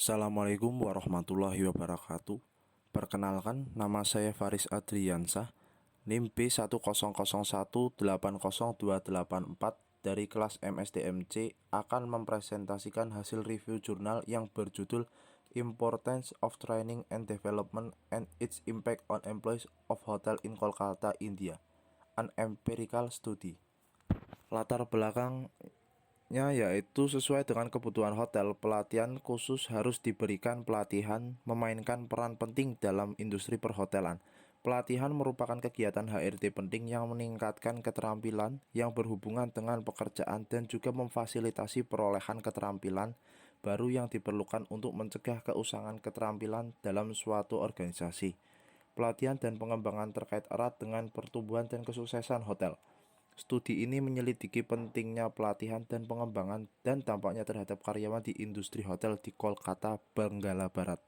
Assalamualaikum warahmatullahi wabarakatuh. Perkenalkan, nama saya Faris Adriansah, NIM B100180284 dari kelas MSDMC akan mempresentasikan hasil review jurnal yang berjudul Importance of Training and Development and its Impact on Employees of Hotel in Kolkata, India, an Empirical Study. Latar belakang yaitu sesuai dengan kebutuhan hotel, pelatihan khusus harus diberikan. Pelatihan memainkan peran penting dalam industri perhotelan. Pelatihan merupakan kegiatan HRD penting yang meningkatkan keterampilan yang berhubungan dengan pekerjaan dan juga memfasilitasi perolehan keterampilan baru yang diperlukan untuk mencegah keusangan keterampilan dalam suatu organisasi. Pelatihan dan pengembangan terkait erat dengan pertumbuhan dan kesuksesan hotel. Studi ini menyelidiki pentingnya pelatihan dan pengembangan dan dampaknya terhadap karyawan di industri hotel di Kolkata, Benggala Barat.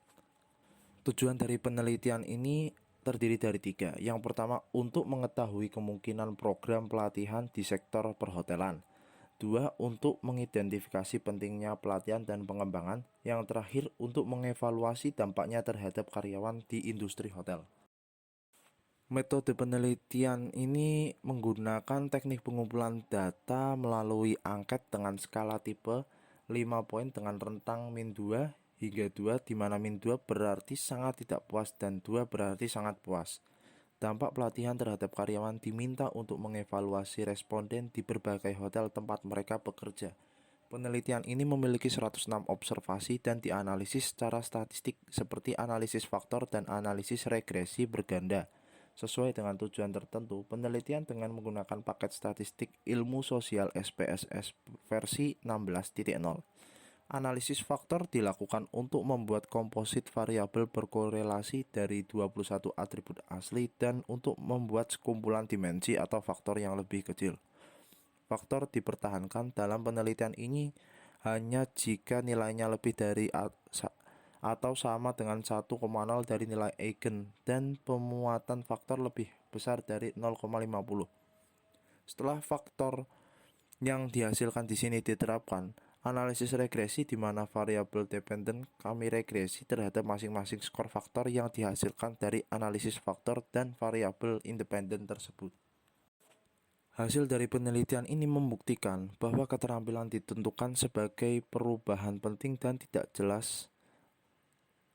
Tujuan dari penelitian ini terdiri dari 3. Yang pertama, untuk mengetahui kemungkinan program pelatihan di sektor perhotelan. 2. Untuk mengidentifikasi pentingnya pelatihan dan pengembangan. Yang terakhir, untuk mengevaluasi dampaknya terhadap karyawan di industri hotel. Metode penelitian ini menggunakan teknik pengumpulan data melalui angket dengan skala tipe 5 poin dengan rentang min 2 hingga 2, di mana min 2 berarti sangat tidak puas dan 2 berarti sangat puas. Dampak pelatihan terhadap karyawan diminta untuk mengevaluasi responden di berbagai hotel tempat mereka bekerja. Penelitian ini memiliki 106 observasi dan dianalisis secara statistik seperti analisis faktor dan analisis regresi berganda. Sesuai dengan tujuan tertentu, penelitian dengan menggunakan paket statistik ilmu sosial SPSS versi 16.0. Analisis faktor dilakukan untuk membuat komposit variabel berkorelasi dari 21 atribut asli dan untuk membuat sekumpulan dimensi atau faktor yang lebih kecil. Faktor dipertahankan dalam penelitian ini hanya jika nilainya lebih dari atau sama dengan 1,0 dari nilai eigen dan pemuatan faktor lebih besar dari 0,50. Setelah faktor yang dihasilkan di sini diterapkan, analisis regresi di mana variabel dependent kami regresi terhadap masing-masing skor faktor yang dihasilkan dari analisis faktor dan variabel independen tersebut. Hasil dari penelitian ini membuktikan bahwa keterampilan ditentukan sebagai perubahan penting dan tidak jelas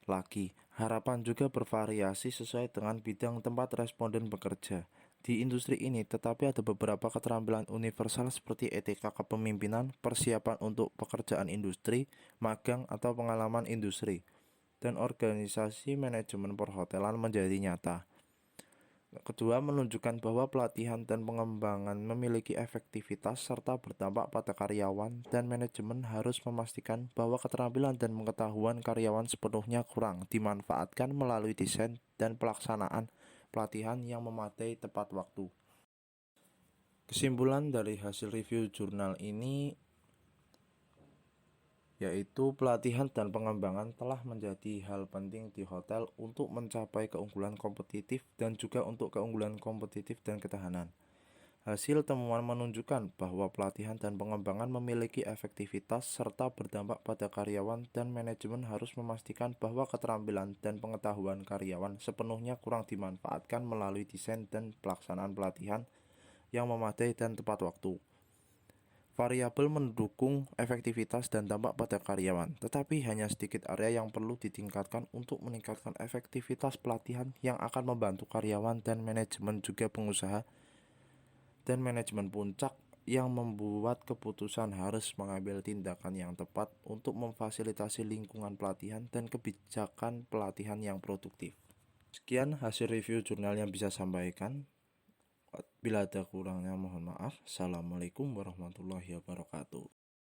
lagi. Harapan juga bervariasi sesuai dengan bidang tempat responden bekerja di industri ini, tetapi ada beberapa keterampilan universal seperti etika kepemimpinan, persiapan untuk pekerjaan industri, magang atau pengalaman industri, dan organisasi manajemen perhotelan menjadi nyata. Kedua, menunjukkan bahwa pelatihan dan pengembangan memiliki efektivitas serta berdampak pada karyawan, dan manajemen harus memastikan bahwa keterampilan dan pengetahuan karyawan sepenuhnya kurang dimanfaatkan melalui desain dan pelaksanaan pelatihan yang memadai tepat waktu. Kesimpulan dari hasil review jurnal ini yaitu pelatihan dan pengembangan telah menjadi hal penting di hotel untuk mencapai keunggulan kompetitif dan juga untuk keunggulan kompetitif dan ketahanan. Hasil temuan menunjukkan bahwa pelatihan dan pengembangan memiliki efektivitas serta berdampak pada karyawan, dan manajemen harus memastikan bahwa keterampilan dan pengetahuan karyawan sepenuhnya kurang dimanfaatkan melalui desain dan pelaksanaan pelatihan yang memadai dan tepat waktu. Variabel mendukung efektivitas dan dampak pada karyawan, tetapi hanya sedikit area yang perlu ditingkatkan untuk meningkatkan efektivitas pelatihan yang akan membantu karyawan dan manajemen juga pengusaha dan manajemen puncak yang membuat keputusan harus mengambil tindakan yang tepat untuk memfasilitasi lingkungan pelatihan dan kebijakan pelatihan yang produktif. Sekian hasil review jurnal yang bisa sampaikan. Bila ada kurangnya mohon maaf. Assalamualaikum warahmatullahi wabarakatuh.